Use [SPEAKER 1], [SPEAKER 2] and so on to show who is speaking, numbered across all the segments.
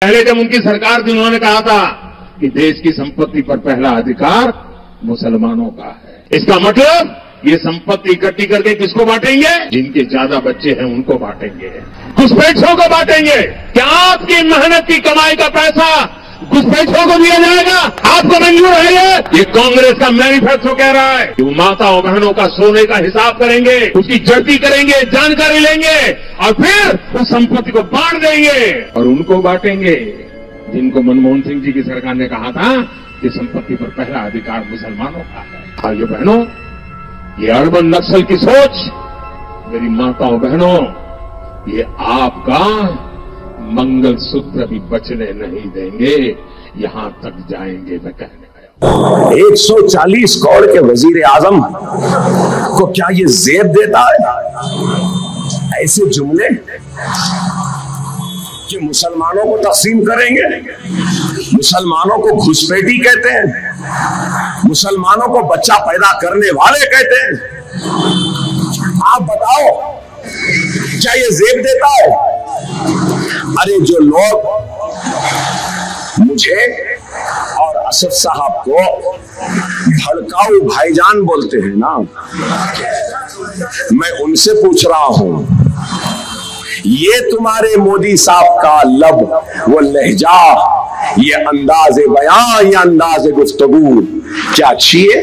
[SPEAKER 1] पहले जब उनकी सरकार थी उन्होंने कहा था कि देश की संपत्ति पर पहला अधिकार मुसलमानों का है। इसका मतलब ये संपत्ति इकट्ठी करके किसको बांटेंगे? जिनके ज्यादा बच्चे हैं उनको बांटेंगे, घुसपैठियों को बांटेंगे। क्या आपकी मेहनत की कमाई का पैसा घुसपैठियों को दिया जाएगा? आपको मंजूर है ये कांग्रेस का मैनिफेस्टो कह रहा है कि वो माताओं बहनों का सोने का हिसाब करेंगे, उसकी जड़ती करेंगे, जानकारी लेंगे और फिर उस संपत्ति को बांट देंगे और उनको बांटेंगे जिनको मनमोहन सिंह जी की सरकार ने कहा था कि संपत्ति पर पहला अधिकार मुसलमानों का है। भाइयों बहनों, ये अर्बन नक्सल की सोच मेरी माताओं बहनों, ये आपका मंगलसूत्र भी बचने नहीं देंगे, यहां तक जाएंगे मैं कहने आया।
[SPEAKER 2] 140 करोड़ के वजीर आजम को क्या ये जेब देता है? ऐसे जुमले कि मुसलमानों को तकसीम करेंगे, मुसलमानों को घुसपैठी कहते हैं, मुसलमानों को बच्चा पैदा करने वाले कहते हैं। आप बताओ क्या ये जेब देता है? अरे जो लोग मुझे और असद साहब को भड़काऊ भाईजान बोलते हैं ना, मैं उनसे पूछ रहा हूं, ये तुम्हारे मोदी साहब का लब, वो लहजा, ये अंदाज़े बयान या अंदाज़े गुफ्तगू क्या अच्छी है?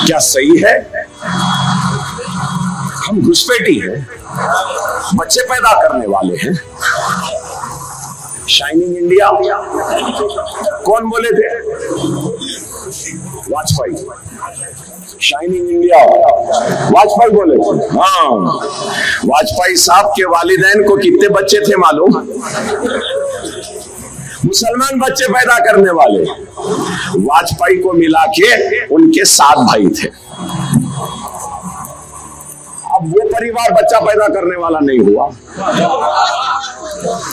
[SPEAKER 2] क्या सही है? हम घुसपैठी हैं, बच्चे पैदा करने वाले हैं। शाइनिंग इंडिया कौन बोले थे? वाजपेयी। शाइनिंग इंडिया वाजपेयी बोले थे। हाँ, वाजपेयी साहब के वालिदैन को कितने बच्चे थे मालूम? मुसलमान बच्चे पैदा करने वाले वाजपेयी को मिला के उनके 7 भाई थे। अब वो परिवार बच्चा पैदा करने वाला नहीं हुआ,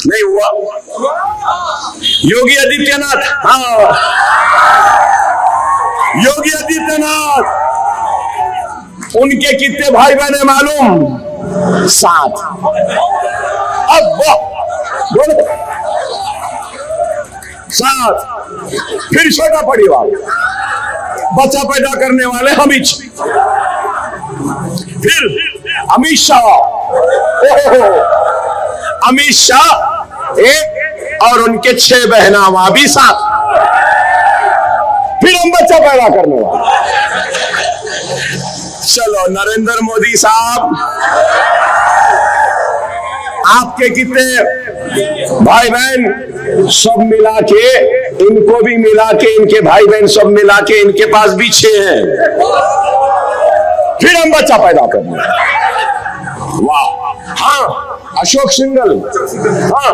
[SPEAKER 2] नहीं हुआ। योगी आदित्यनाथ, हाँ, योगी आदित्यनाथ, उनके कितने भाई बहन है मालूम? 7। अब 7। फिर छोटा परिवार, बच्चा पैदा करने वाले फिर अमित शाह, अमित शाह एक और उनके 6 बहना, वहां भी 7। फिर हम बच्चा पैदा करने वाले। चलो नरेंद्र मोदी साहब, आपके कितने भाई बहन? सब मिला के, इनको भी मिला के, इनके भाई बहन सब मिला के इनके पास भी 6 हैं। फिर हम बच्चा पैदा करने। वाह। हाँ, अशोक सिंघल, हाँ,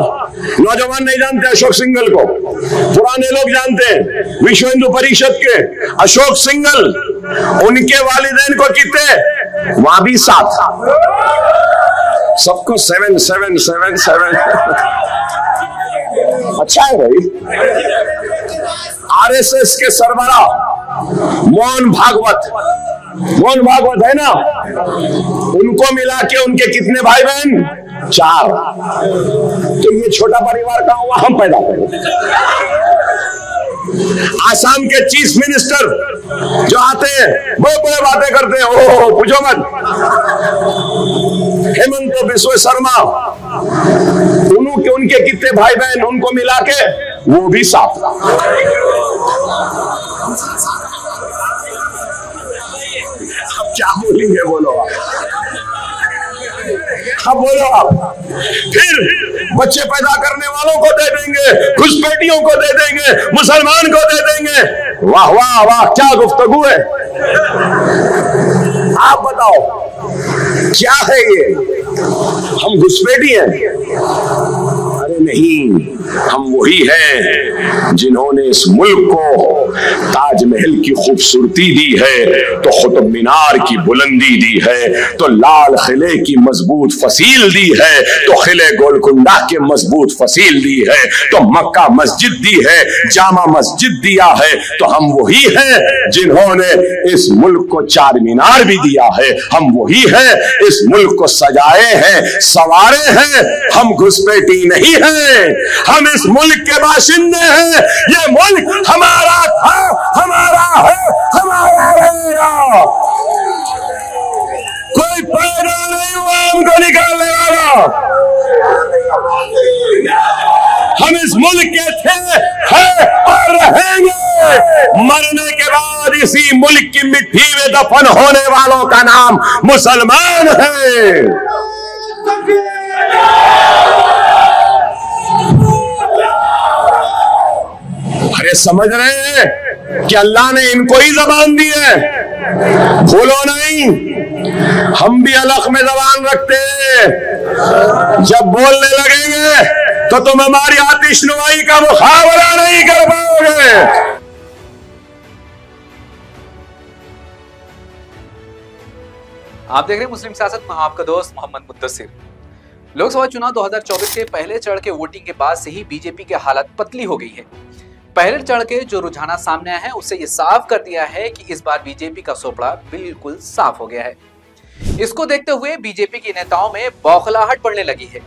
[SPEAKER 2] नौजवान नहीं जानते अशोक सिंघल को, पुराने लोग जानते हैं, विश्व हिंदू परिषद के अशोक सिंघल, उनके वालिदैन को कितने? वहां भी 7। सबको 7 7 7 7। अच्छा है भाई। आरएसएस के सरबरा मोहन भागवत है ना, उनको मिला के उनके कितने भाई बहन? 4। तो ये छोटा परिवार कहां हुआ? हम पैदा करें। आसाम के चीफ मिनिस्टर जो आते हैं बड़े बड़े बातें करते हैं, ओह पूछो मत। हेमंत बिस्व शर्मा, उनके कितने भाई बहन? उनको मिला के वो भी 7। अब क्या बोलेंगे? बोलो आप, अब बोलो आप। फिर बच्चे पैदा करने वालों को दे देंगे, घुसपैठियों को दे देंगे, मुसलमान को दे देंगे। वाह वाह वाह, क्या गुफ्तगू है। आप बताओ क्या है ये? हम घुसपैठी हैं? अरे नहीं, हम वही हैं जिन्होंने इस मुल्क को ताजमहल की खूबसूरती दी है, तो कुतुब मीनार की बुलंदी दी है, तो लाल किले की मजबूत फसील दी है, तो किले गोलकुंडा के मजबूत फसील दी है, तो मक्का मस्जिद दी है, जामा मस्जिद दिया है, तो हम वही हैं जिन्होंने इस मुल्क को चार मीनार भी दिया है। हम वही हैं इस मुल्क को सजाए हैं, संवारे हैं। हम घुसपैठी नहीं हैं, हम इस मुल्क के बाशिंदे हैं। ये मुल्क हमारा था, हमारा है, हमारा रहेगा। कोई पैदा नहीं हुआ हमको निकालने वाला। हम इस मुल्क के थे, हैं और रहेंगे। मरने के बाद इसी मुल्क की मिट्टी में दफन होने वालों का नाम मुसलमान है। अरे समझ रहे हैं कि अल्लाह ने इनको ही जबान दी है, भूलो नहीं। हम भी अलग में जबान रखते हैं। जब बोलने लगेंगे तो तुम हमारी आतिशनुमाई का मुकाबला नहीं कर पाओगे।
[SPEAKER 3] आप देख रहे हैं मुस्लिम सियासत में, आपका दोस्त मोहम्मद मुद्दसिर। लोकसभा चुनाव 2024 के पहले चरण के वोटिंग के बाद से ही बीजेपी की हालत पतली हो गई है। पहले चरण के जो रुझान सामने आए हैं उससे ये साफ कर दिया है कि इस बार बीजेपी का सोपड़ा बिल्कुल साफ हो गया है। इसको देखते हुए बीजेपी के नेताओं में बौखलाहट बढ़ने लगी है।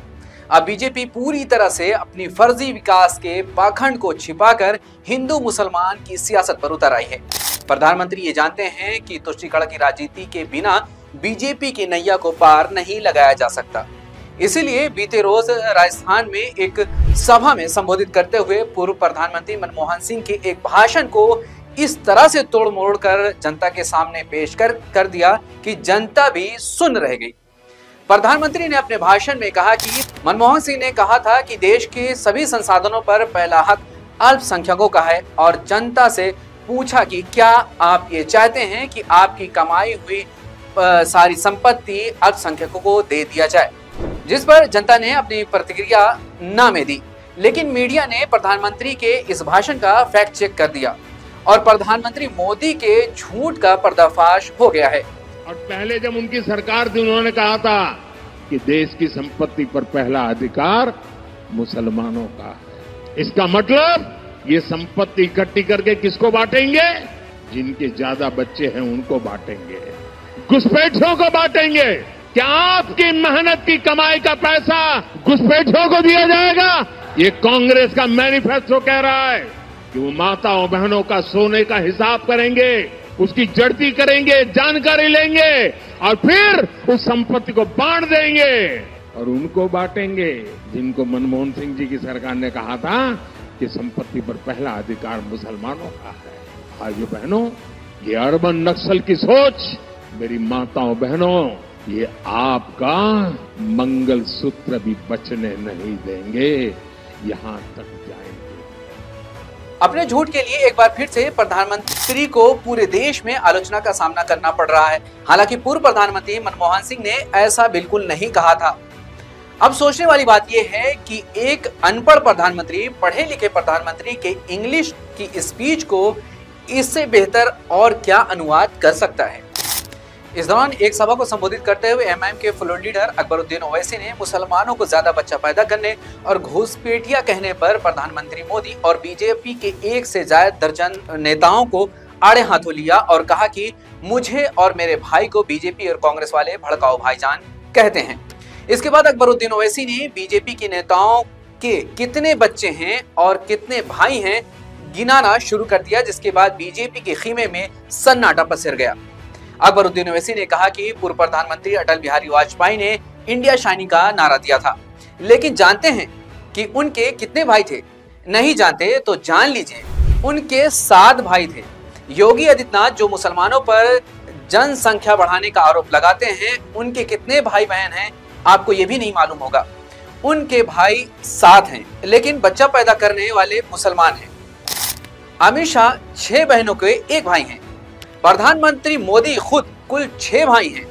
[SPEAKER 3] अब बीजेपी पूरी तरह से अपनी फर्जी विकास के पाखंड को छिपाकर हिंदू मुसलमान की सियासत पर उतर आई है। प्रधानमंत्री ये जानते हैं कि तुष्टिकरण की राजनीति के बिना बीजेपी की नैया को पार नहीं लगाया जा सकता। इसीलिए बीते रोज राजस्थान में एक सभा में संबोधित करते हुए पूर्व प्रधानमंत्री मनमोहन सिंह के एक भाषण को इस तरह से तोड़ मोड़ कर जनता के सामने पेश कर दिया कि जनता भी सुन रह गई। प्रधानमंत्री ने अपने भाषण में कहा कि मनमोहन सिंह ने कहा था कि देश के सभी संसाधनों पर पहला हक अल्पसंख्यकों का है और जनता से पूछा कि क्या आप ये चाहते हैं कि आपकी कमाई हुई सारी संपत्ति अल्पसंख्यकों को दे दिया जाए, जिस पर जनता ने अपनी प्रतिक्रिया ना में दी। लेकिन मीडिया ने प्रधानमंत्री के इस भाषण का फैक्ट चेक कर दिया और प्रधानमंत्री मोदी के झूठ का पर्दाफाश हो गया है।
[SPEAKER 1] और पहले जब उनकी सरकार थी उन्होंने कहा था कि देश की संपत्ति पर पहला अधिकार मुसलमानों का है। इसका मतलब ये संपत्ति इकट्ठी करके किसको बांटेंगे? जिनके ज्यादा बच्चे हैं उनको बांटेंगे, घुसपैठियों को बांटेंगे। क्या आपकी मेहनत की कमाई का पैसा घुसपैठियों को दिया जाएगा? ये कांग्रेस का मैनिफेस्टो कह रहा है कि वो माताओं बहनों का सोने का हिसाब करेंगे, उसकी जड़ती करेंगे, जानकारी लेंगे और फिर उस संपत्ति को बांट देंगे और उनको बांटेंगे जिनको मनमोहन सिंह जी की सरकार ने कहा था कि संपत्ति पर पहला अधिकार मुसलमानों का है। भाइयों बहनों, ये अर्बन नक्सल की सोच, मेरी माताओं बहनों, ये आपका मंगलसूत्र भी बचने नहीं देंगे, यहां तक जाएंगे।
[SPEAKER 3] अपने झूठ के लिए एक बार फिर से प्रधानमंत्री को पूरे देश में आलोचना का सामना करना पड़ रहा है। हालांकि पूर्व प्रधानमंत्री मनमोहन सिंह ने ऐसा बिल्कुल नहीं कहा था। अब सोचने वाली बात यह है कि एक अनपढ़ प्रधानमंत्री पढ़े लिखे प्रधानमंत्री के इंग्लिश की स्पीच को इससे बेहतर और क्या अनुवाद कर सकता है। इस दौरान एक सभा को संबोधित करते हुए एमआईएम के फ्लोर लीडर अकबरुद्दीन ओवैसी ने मुसलमानों को ज्यादा बच्चा पैदा करने और घुसपैठिया कहने पर प्रधानमंत्री मोदी और बीजेपी के एक से ज्यादा दर्जन नेताओं को आड़े हाथों लिया और कहा कि मुझे और मेरे भाई को बीजेपी और कांग्रेस वाले भड़काऊ भाईजान कहते हैं। इसके बाद अकबरुद्दीन ओवैसी ने बीजेपी के नेताओं के कितने बच्चे हैं और कितने भाई हैं गिनाना शुरू कर दिया, जिसके बाद बीजेपी के खीमे में सन्नाटा पसर गया। अकबरुद्दीन ओवैसी ने कहा कि पूर्व प्रधानमंत्री अटल बिहारी वाजपेयी ने इंडिया शाइनिंग का नारा दिया था, लेकिन जानते हैं कि उनके कितने भाई थे? नहीं जानते तो जान लीजिए, उनके 7 भाई थे। योगी आदित्यनाथ जो मुसलमानों पर जनसंख्या बढ़ाने का आरोप लगाते हैं, उनके कितने भाई बहन हैं आपको ये भी नहीं मालूम होगा। उनके भाई 7 हैं, लेकिन बच्चा पैदा करने वाले मुसलमान हैं। अमित शाह 6 बहनों के 1 भाई हैं। प्रधानमंत्री मोदी खुद कुल 6 भाई हैं।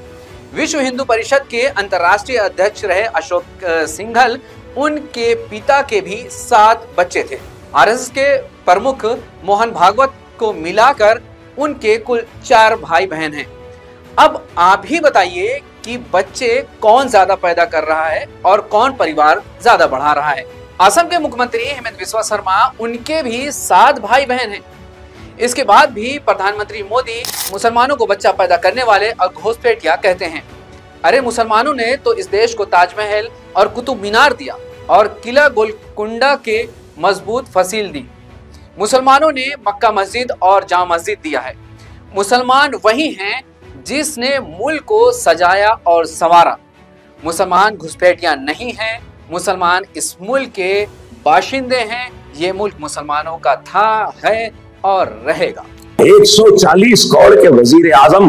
[SPEAKER 3] विश्व हिंदू परिषद के अंतर्राष्ट्रीय अध्यक्ष रहे अशोक सिंघल, उनके पिता के भी 7 बच्चे थे। आरएसएस के प्रमुख मोहन भागवत को मिलाकर उनके कुल 4 भाई बहन हैं। अब आप ही बताइए कि बच्चे कौन ज्यादा पैदा कर रहा है और कौन परिवार ज्यादा बढ़ा रहा है। असम के मुख्यमंत्री हेमंत बिस्वा शर्मा, उनके भी 7 भाई बहन हैं। इसके बाद भी प्रधानमंत्री मोदी मुसलमानों को बच्चा पैदा करने वाले और घुसपैठिया कहते हैं। अरे मुसलमानों ने तो इस देश को ताजमहल और कुतुब मीनार दिया और किला गोलकुंडा के मजबूत फसील दी। मुसलमानों ने मक्का मस्जिद और जामा मस्जिद दिया है। मुसलमान वही हैं जिसने मुल्क को सजाया और संवारा। मुसलमान घुसपैठिया नहीं हैं, मुसलमान इस मुल्क के बाशिंदे हैं। ये मुल्क मुसलमानों का था, है और रहेगा।
[SPEAKER 2] 140 करोड़ के वजीर आजम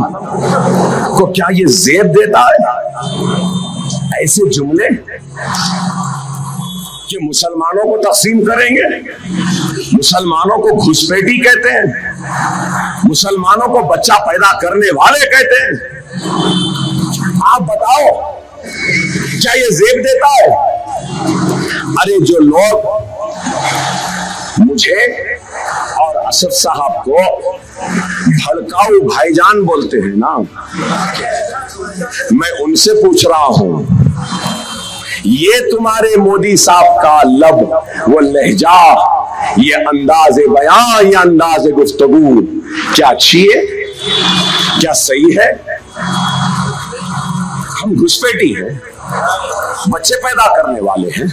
[SPEAKER 2] को क्या ये जेब देता है ऐसे जुमले कि मुसलमानों को तकसीम करेंगे, मुसलमानों को घुसपैठी कहते हैं, मुसलमानों को बच्चा पैदा करने वाले कहते हैं। आप बताओ क्या ये जेब देता है? अरे जो लोग मुझे और असद साहब को भड़काऊ भाईजान बोलते हैं ना, मैं उनसे पूछ रहा हूं, ये तुम्हारे मोदी साहब का लब वो लहजा, ये अंदाज़े बयां, ये अंदाज़े गुफ्तगू क्या अच्छी है, क्या सही है? हम घुसपैठी हैं, बच्चे पैदा करने वाले हैं।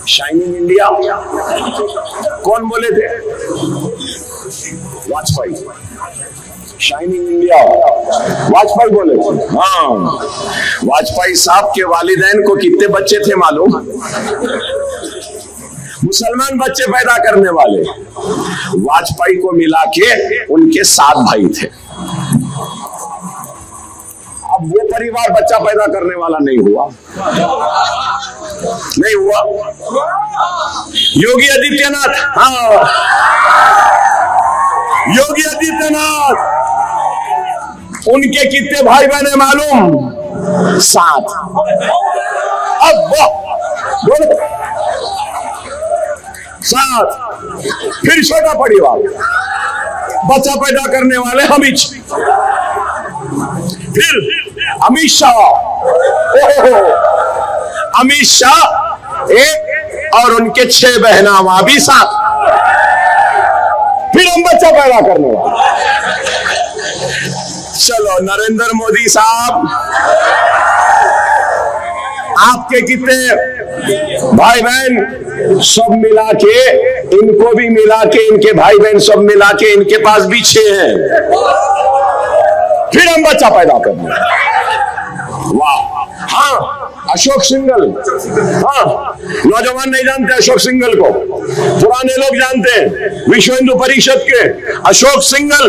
[SPEAKER 2] शाइनिंग इंडिया कौन बोले थे? वाजपेयी। शाइनिंग इंडिया वाजपेयी बोले थे। हाँ, वाजपेयी साहब के वालिदैन को कितने बच्चे थे मालूम? मुसलमान बच्चे पैदा करने वाले वाजपेयी को मिला के उनके 7 भाई थे। अब वो परिवार बच्चा पैदा करने वाला नहीं हुआ, नहीं हुआ। योगी आदित्यनाथ, हाँ, योगी आदित्यनाथ, उनके कितने भाई बहन है मालूम? 7। अब बोलो 7। फिर छोटा परिवार बच्चा पैदा करने वाले फिर अमित शाह, अमित शाह एक और उनके 6 बहना वहां भी 7। फिर हम बच्चा पैदा करने वाले। चलो नरेंद्र मोदी साहब, आपके कितने भाई बहन? सब मिला के, इनको भी मिला के, इनके भाई बहन सब मिला के इनके पास भी 6 हैं। फिर हम बच्चा पैदा करने। वाह। हाँ, अशोक सिंघल, हाँ, नौजवान नहीं जानते अशोक सिंघल को, पुराने लोग जानते हैं। विश्व हिंदू परिषद के अशोक सिंघल,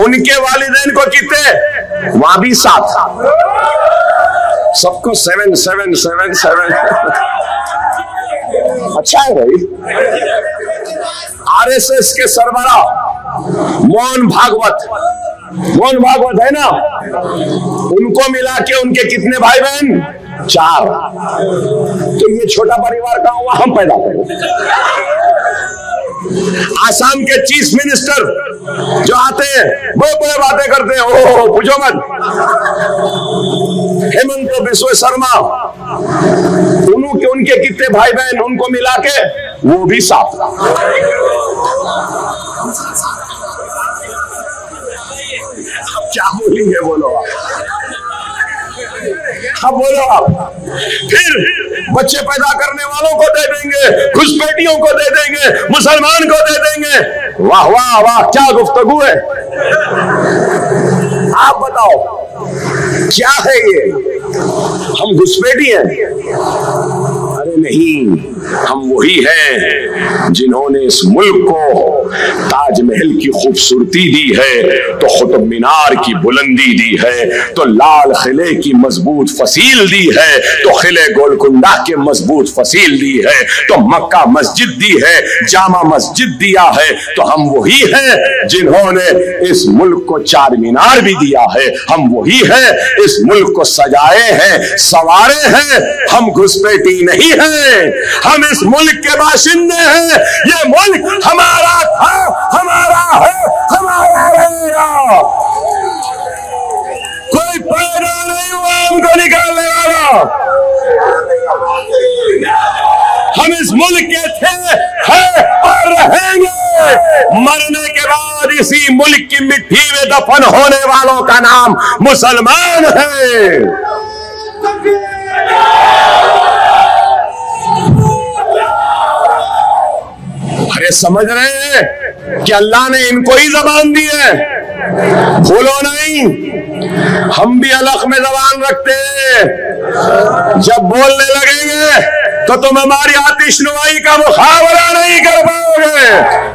[SPEAKER 2] उनके वालिदैन को कितने? वहां भी 7। सबको 7 7 7 7। अच्छा है भाई। आरएसएस के सरबराह मोहन भागवत है ना, उनको मिला के उनके कितने भाई बहन? 4। तो ये छोटा परिवार कहां हुआ? हम पैदा करें। आसाम के चीफ मिनिस्टर जो आते हैं बड़े बड़े बातें करते हैं, ओह पूछो मत। हेमंत बिस्वा शर्मा, उनके कितने भाई बहन? उनको मिला के वो भी 7। क्या बोलेंगे? बोलो आप, बोलो आप। फिर बच्चे पैदा करने वालों को दे देंगे, घुसपैठियों को दे देंगे, मुसलमान को दे देंगे। वाह वाह वाह, क्या गुफ्तगू है। आप बताओ क्या है ये? हम घुसपैठी हैं? अरे नहीं, हम वही हैं जिन्होंने इस मुल्क को ताजमहल की खूबसूरती दी है, तो कुतुब मीनार की बुलंदी दी है, तो लाल किले की मजबूत फसील दी है, तो किले गोलकुंडा के मजबूत फसील दी है, तो मक्का मस्जिद दी है, जामा मस्जिद दिया है, तो हम वही हैं जिन्होंने इस मुल्क को चार मीनार भी दिया है। हम वही हैं इस मुल्क को सजाए हैं, संवारे हैं। हम घुसपैठी नहीं हैं, हम इस मुल्क के बाशिंदे हैं। ये मुल्क हमारा था, हमारा है, हमारा रहेगा। कोई पैदा नहीं हुआ हमको निकालने वाला। हम इस मुल्क के थे, हैं और रहेंगे। मरने के बाद इसी मुल्क की मिट्टी में दफन होने वालों का नाम मुसलमान है। अरे समझ रहे हैं कि अल्लाह ने इनको ही जबान दी है, भूलो नहीं। हम भी अलग में जबान रखते हैं। जब बोलने लगेंगे तो तुम हमारी आतिशनुमाई का मुकाबला नहीं कर पाओगे।